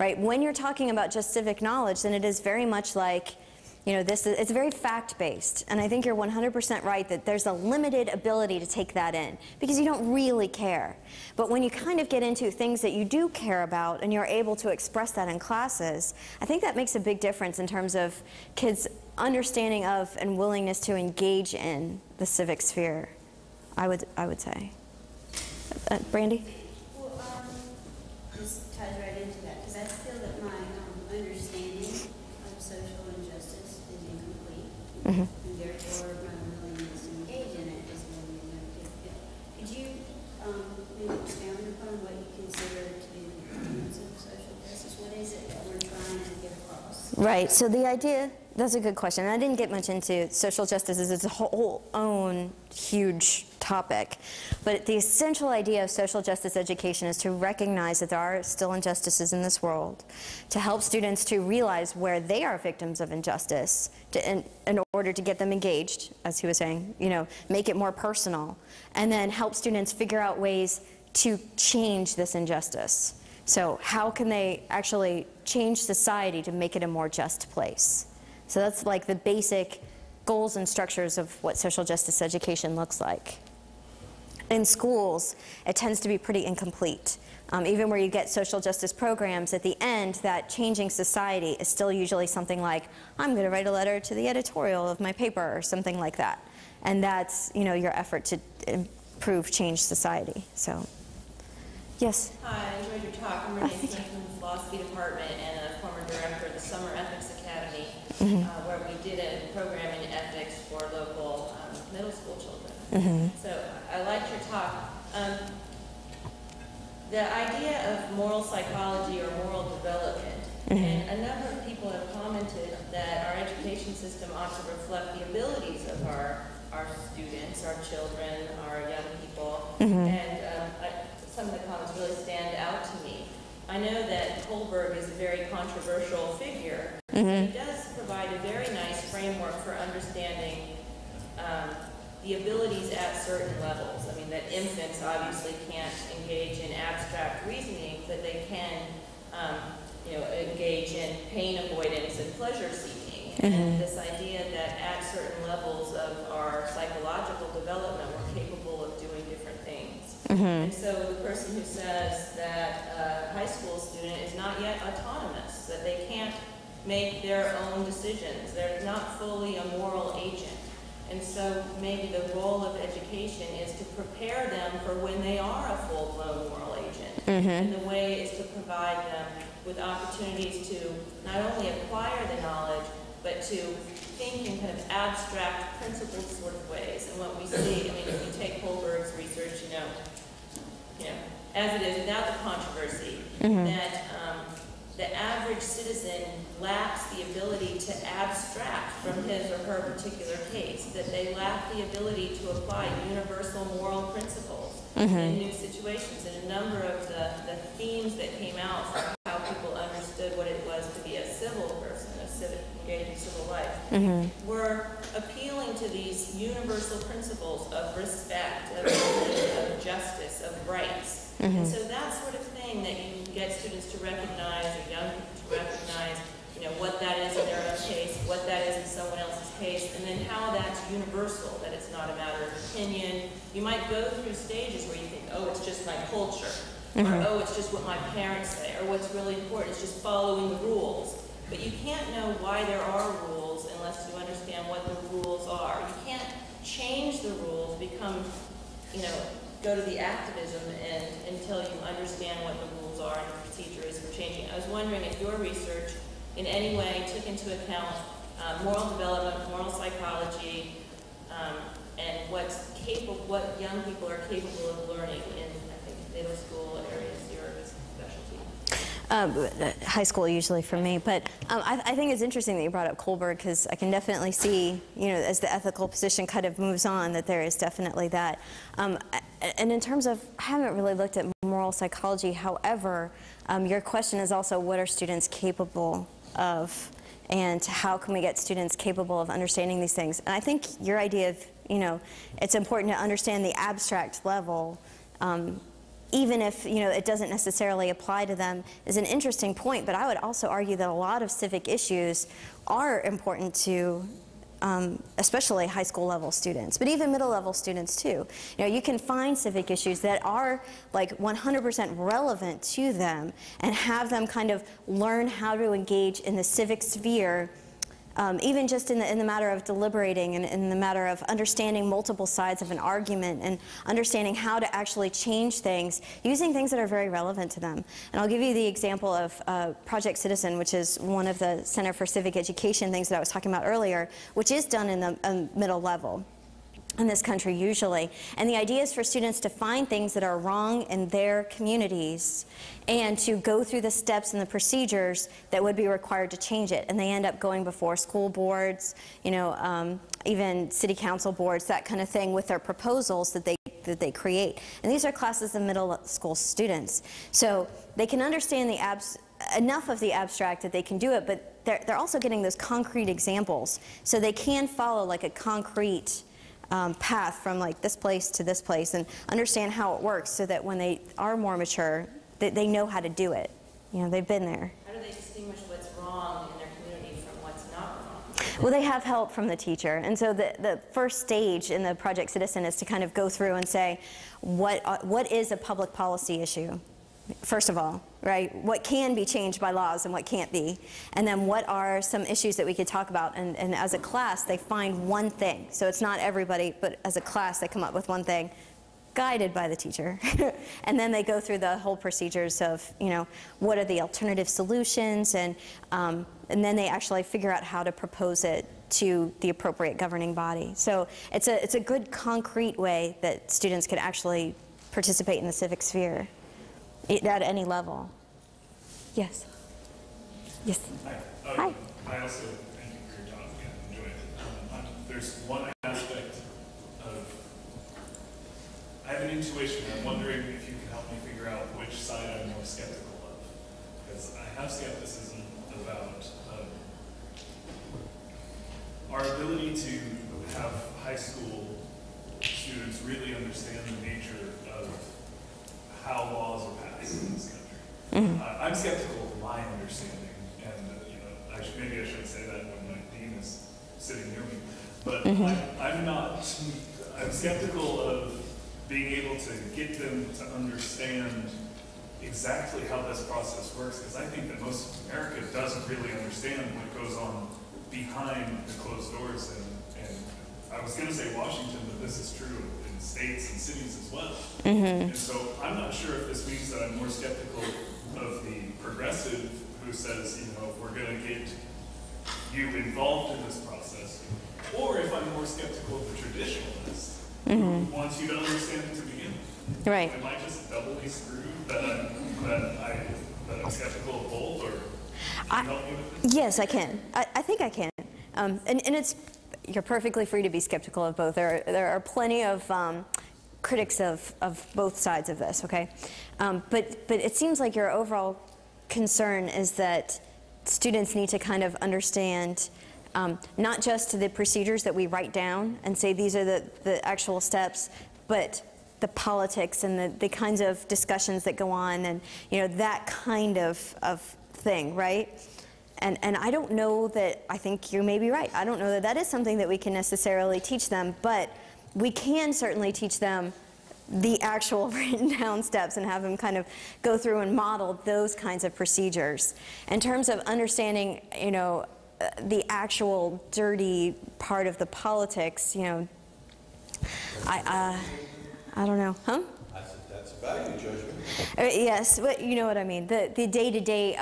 Right? When you're talking about just civic knowledge, then it is very much like, it's very fact-based, and I think you're 100% right that there's a limited ability to take that in, because you don't really care. But when you kind of get into things that you do care about, and you're able to express that in classes, I think that makes a big difference in terms of kids' understanding of and willingness to engage in the civic sphere, I would say. Brandy? Well, this ties right into that, because I feel that my understanding of social injustice is incomplete, and therefore my willingness to engage in it is really limited. Could you maybe expound upon what you consider to be the components of social justice? What is it that we're trying to get across? Right, so the idea, that's a good question. I didn't get much into social justice as it's a whole own huge topic. But the essential idea of social justice education is to recognize that there are still injustices in this world, to help students to realize where they are victims of injustice, in order to get them engaged, as he was saying, make it more personal, and then help students figure out ways to change this injustice. So how can they actually change society to make it a more just place? So that's like the basic goals and structures of what social justice education looks like. In schools, it tends to be pretty incomplete. Even where you get social justice programs, at the end, that changing society is still usually something like, I'm going to write a letter to the editorial of my paper, or something like that. And that's, your effort to improve, change society. So, yes? Hi, I enjoyed your talk. I'm Renee Smith from the Philosophy Department and a former director of the Summer Ethics Academy, where we did a program in ethics for local middle school children. So I liked your talk. The idea of moral psychology or moral development, and a number of people have commented that our education system ought to reflect the abilities of our students, our children, our young people, and some of the comments really stand out to me. I know that Kohlberg is a very controversial figure. He does provide a very nice framework framework for understanding the abilities at certain levels. I mean, that infants obviously can't engage in abstract reasoning, but they can, engage in pain avoidance and pleasure seeking. And this idea that at certain levels of our psychological development, we're capable of doing different things. And so the person who says that a high school student is not yet autonomous, that they can't make their own decisions, they're not fully a moral agent. And so maybe the role of education is to prepare them for when they are a full-blown moral agent. And the way is to provide them with opportunities to not only acquire the knowledge, but to think in kind of abstract, principled sort of ways. And what we see, I mean, if you take Holberg's research, as it is without the controversy, that the average citizen lacks the ability to abstract from his or her particular case, that they lack the ability to apply universal moral principles in new situations. And a number of the themes that came out from how people understood what it was to be a civil person, engaged in civil life, were appealing to these universal principles of respect, of justice, of rights. And so that sort of thing that you can get students to recognize, or young people to recognize, what that is in their own case, what that is in someone else's case, and then how that's universal, that it's not a matter of opinion. You might go through stages where you think, oh, it's just my culture, or oh, it's just what my parents say, or what's really important is just following the rules. But you can't know why there are rules unless you understand what the rules are. You can't change the rules, go to the activism until you understand what the rules are and the procedure is for changing. I was wondering if your research in any way took into account moral development, moral psychology, and what young people are capable of learning in, I think, middle school areas, your specialty. High school usually for me, but I think it's interesting that you brought up Kohlberg, because I can definitely see, as the ethical position kind of moves on, that there is definitely that. And in terms of, I haven't really looked at moral psychology, however, your question is also what are students capable of, and how can we get students capable of understanding these things? And I think your idea of, it's important to understand the abstract level, even if it doesn't necessarily apply to them, is an interesting point. But I would also argue that a lot of civic issues are important to especially high school level students, but even middle level students too. You can find civic issues that are like 100% relevant to them, and have them kind of learn how to engage in the civic sphere, even just in the matter of deliberating, and in the matter of understanding multiple sides of an argument, and understanding how to actually change things using things that are very relevant to them. And I'll give you the example of Project Citizen, which is one of the Center for Civic Education things that I was talking about earlier, which is done in the middle level in this country usually. And the idea is for students to find things that are wrong in their communities, and to go through the steps and the procedures that would be required to change it. And they end up going before school boards, even city council boards, that kind of thing, with their proposals that they create. And these are classes of middle school students. So they can understand enough of the abstract that they can do it, but they're also getting those concrete examples. So they can follow like a concrete path from like this place to this place, and understand how it works, so that when they are more mature, they know how to do it. They've been there. How do they distinguish what's wrong in their community from what's not wrong? Well, they have help from the teacher. And so the first stage in the Project Citizen is to kind of go through and say, what is a public policy issue? First of all, right? What can be changed by laws and what can't be? And then what are some issues that we could talk about? And as a class, they find one thing. So it's not everybody, but as a class, they come up with one thing, guided by the teacher. And then they go through the whole procedures of, what are the alternative solutions? And then they actually figure out how to propose it to the appropriate governing body. So it's a good concrete way that students could actually participate in the civic sphere at any level. Yes. Yes. Hi. I also thank you for your talk. I enjoyed it. There's one aspect of, I have an intuition. I'm wondering if you can help me figure out which side I'm more skeptical of. Because I have skepticism about our students really understand the nature of how laws are passed in this country. I'm skeptical of my understanding, and maybe I shouldn't say that when my dean is sitting near me, but I'm skeptical of being able to get them to understand exactly how this process works, because I think that most of America doesn't really understand what goes on behind the closed doors, and I was going to say Washington, but this is true in states and cities as well. And so I'm not sure if this means that I'm more skeptical of the progressive who says, if we're going to get you involved in this process, or if I'm more skeptical of the traditionalist who wants you to understand it to begin with. Right. Am I just doubly screwed that I'm skeptical of both, or can you help me with this? Yes, I can. I think I can. And you're perfectly free to be skeptical of both. There are plenty of critics of both sides of this, okay? But it seems like your overall concern is that students need to kind of understand not just the procedures that we write down and say these are the actual steps, but the politics and the kinds of discussions that go on, and that kind of thing, right? And I don't know that, I think you may be right. I don't know that that is something that we can necessarily teach them, but we can certainly teach them the actual written down steps and have them kind of go through and model those kinds of procedures. In terms of understanding, the actual dirty part of the politics, I don't know, huh? That's a value judgment. Yes, but you know what I mean. The day-to-day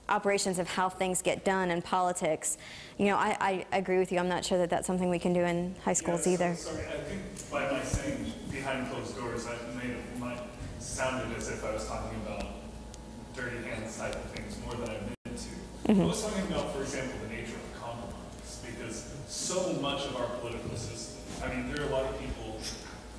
operations of how things get done in politics, I agree with you. I'm not sure that that's something we can do in high schools either. Sorry, I think by my saying behind closed doors, I might sounded as if I was talking about dirty hands type of things more than I meant to. I was talking about, for example, the nature of compromise, because so much of our political system, there are a lot of people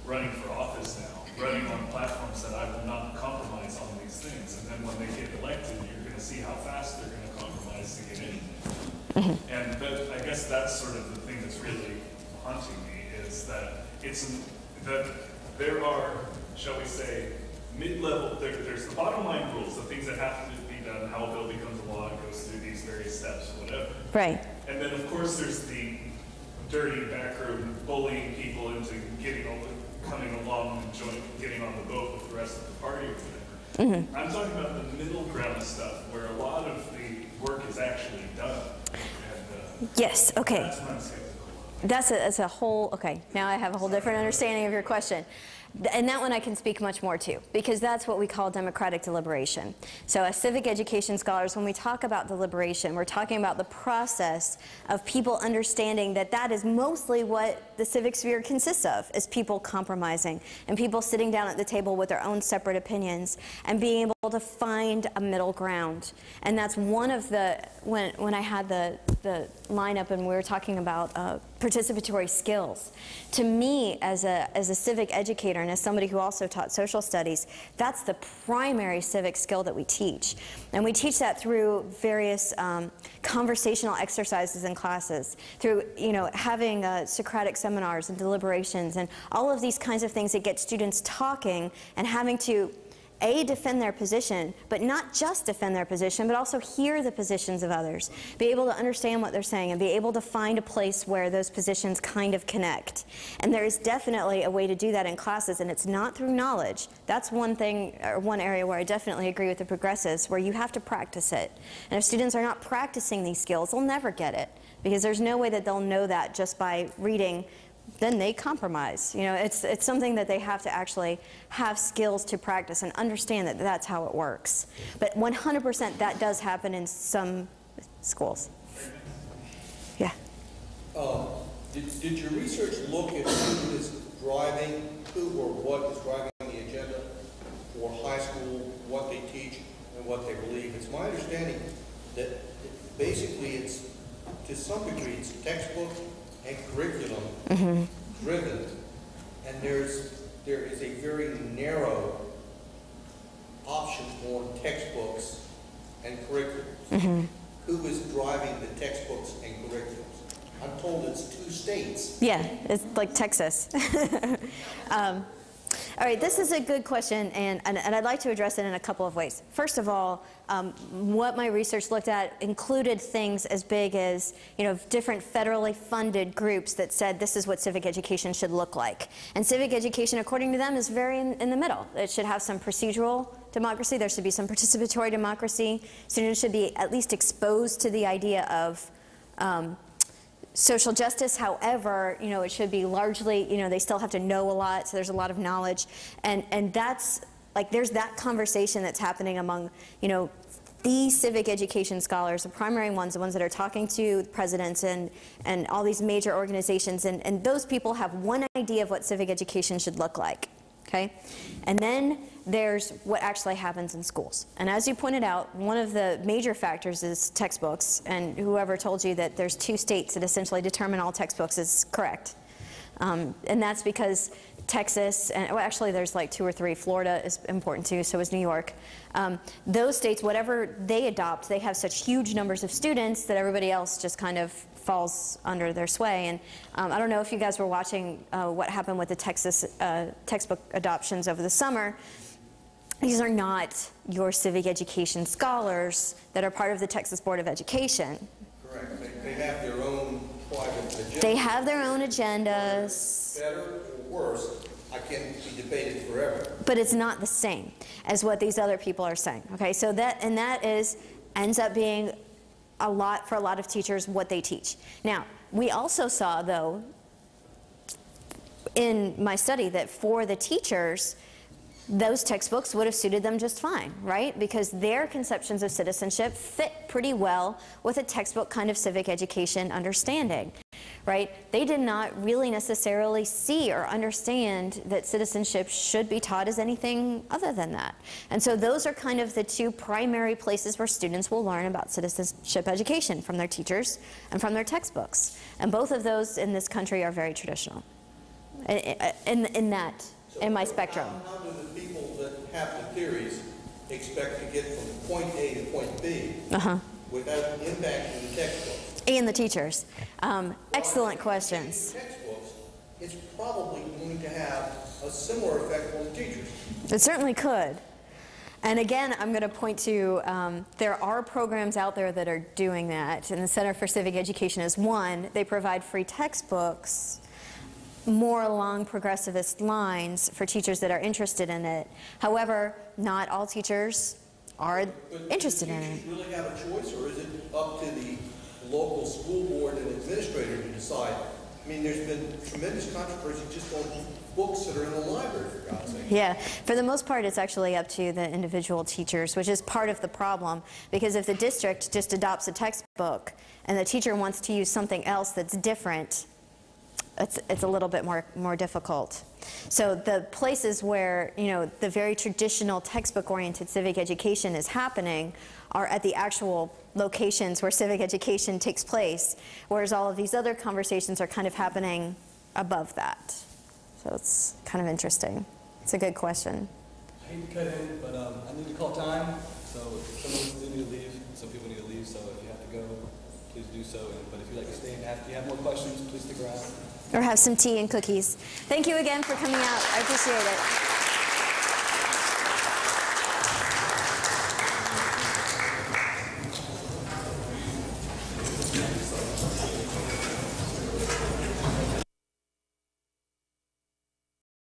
running for office now, running on platforms that I will not compromise on these things, and then when they get elected, you're going to see how fast they're going to compromise to get anything. And I guess that's sort of the thing that's really haunting me, is that that there are, shall we say, mid-level, there's the bottom line rules, the things that have to be done, how a bill becomes a law, it goes through these various steps, whatever. Right. And then, of course, there's the dirty backroom bullying people into coming along and getting on the boat with the rest of the party or whatever. I'm talking about the middle ground stuff, where a lot of the work is actually done. And, yes, okay. That's what I'm skeptical of. That's a whole, okay, now I have a whole different understanding of your question. And that one I can speak much more to, because that's what we call democratic deliberation. So as civic education scholars, when we talk about deliberation, we're talking about the process of people understanding that that is mostly what the civic sphere consists of, is people compromising and people sitting down at the table with their own separate opinions and being able to find a middle ground. And that's one of the, when I had the lineup and we were talking about participatory skills, to me as a civic educator and as somebody who also taught social studies, that's the primary civic skill that we teach. And we teach that through various conversational exercises in classes, through having Socratic seminars and deliberations and all of these kinds of things that get students talking and having to defend their position, but not just defend their position, but also hear the positions of others, be able to understand what they're saying, and be able to find a place where those positions kind of connect. And there is definitely a way to do that in classes, and it's not through knowledge. That's one thing, or one area where I definitely agree with the progressives, where you have to practice it. And if students are not practicing these skills, they'll never get it, because there's no way that they'll know that just by reading. Then they compromise. It's something that they have to actually have skills to practice and understand that that's how it works. But 100% that does happen in some schools. Yeah. Did your research look at who is driving, who or what is driving the agenda for high school, what they teach and what they believe? It's my understanding that basically it's, to some degree, it's textbook and curriculum driven, and there is a very narrow option for textbooks and curriculums. Who is driving the textbooks and curriculums? I'm told it's 2 states. Yeah, it's like Texas. All right, this is a good question, and I'd like to address it in a couple of ways. First of all, what my research looked at included things as big as, different federally funded groups that said this is what civic education should look like. And civic education, according to them, is very in the middle. It should have some procedural democracy. There should be some participatory democracy. Students should be at least exposed to the idea of social justice. However, it should be largely, they still have to know a lot, so there's a lot of knowledge. And that's, like, there's that conversation that's happening among, the civic education scholars, the primary ones, the ones that are talking to presidents and all these major organizations. And those people have one idea of what civic education should look like, okay? And then there's what actually happens in schools. And as you pointed out, one of the major factors is textbooks, and whoever told you that there's 2 states that essentially determine all textbooks is correct. And that's because Texas, and well, actually there's like 2 or 3, Florida is important too, so is New York. Those states, whatever they adopt, they have such huge numbers of students that everybody else just kind of falls under their sway. And I don't know if you guys were watching what happened with the Texas textbook adoptions over the summer. These are not your civic education scholars that are part of the Texas Board of Education. Correct. They have their own private agendas. They have their own agendas. Better or worse, I can be debated forever. But it's not the same as what these other people are saying. Okay, so that ends up being a lot for a lot of teachers what they teach. Now, we also saw, though, in my study that for the teachers, those textbooks would have suited them just fine, right? Because their conceptions of citizenship fit pretty well with a textbook kind of civic education understanding, right? They did not really necessarily see or understand that citizenship should be taught as anything other than that. And so those are kind of the 2 primary places where students will learn about citizenship education, from their teachers and from their textbooks. And both of those in this country are very traditional in my spectrum. How do the people that have the theories expect to get from point A to point B without impacting the textbooks? And the teachers. Excellent questions. Textbooks, it's probably going to have a similar effect on the teachers. It certainly could. And again, I'm going to point to, there are programs out there that are doing that, and the Center for Civic Education is one. They provide free textbooks more along progressivist lines for teachers that are interested in it. However, not all teachers are interested in it. Do teachers really have a choice, or is it up to the local school board and administrator to decide? I mean, there's been tremendous controversy just on books that are in the library, for God's sake. Yeah, for the most part, it's actually up to the individual teachers, which is part of the problem, because if the district just adopts a textbook and the teacher wants to use something else that's different, it's a little bit more difficult. So the places where, the very traditional textbook-oriented civic education is happening are at the actual locations where civic education takes place, whereas all of these other conversations are kind of happening above that. So it's kind of interesting. It's a good question. I hate to cut in, but I need to call time, so some of us do need to leave, some people need to leave, so if you have to go, please do so. But if you'd like to stay and if you have more questions, please stick around. Or have some tea and cookies. Thank you again for coming out. I appreciate it.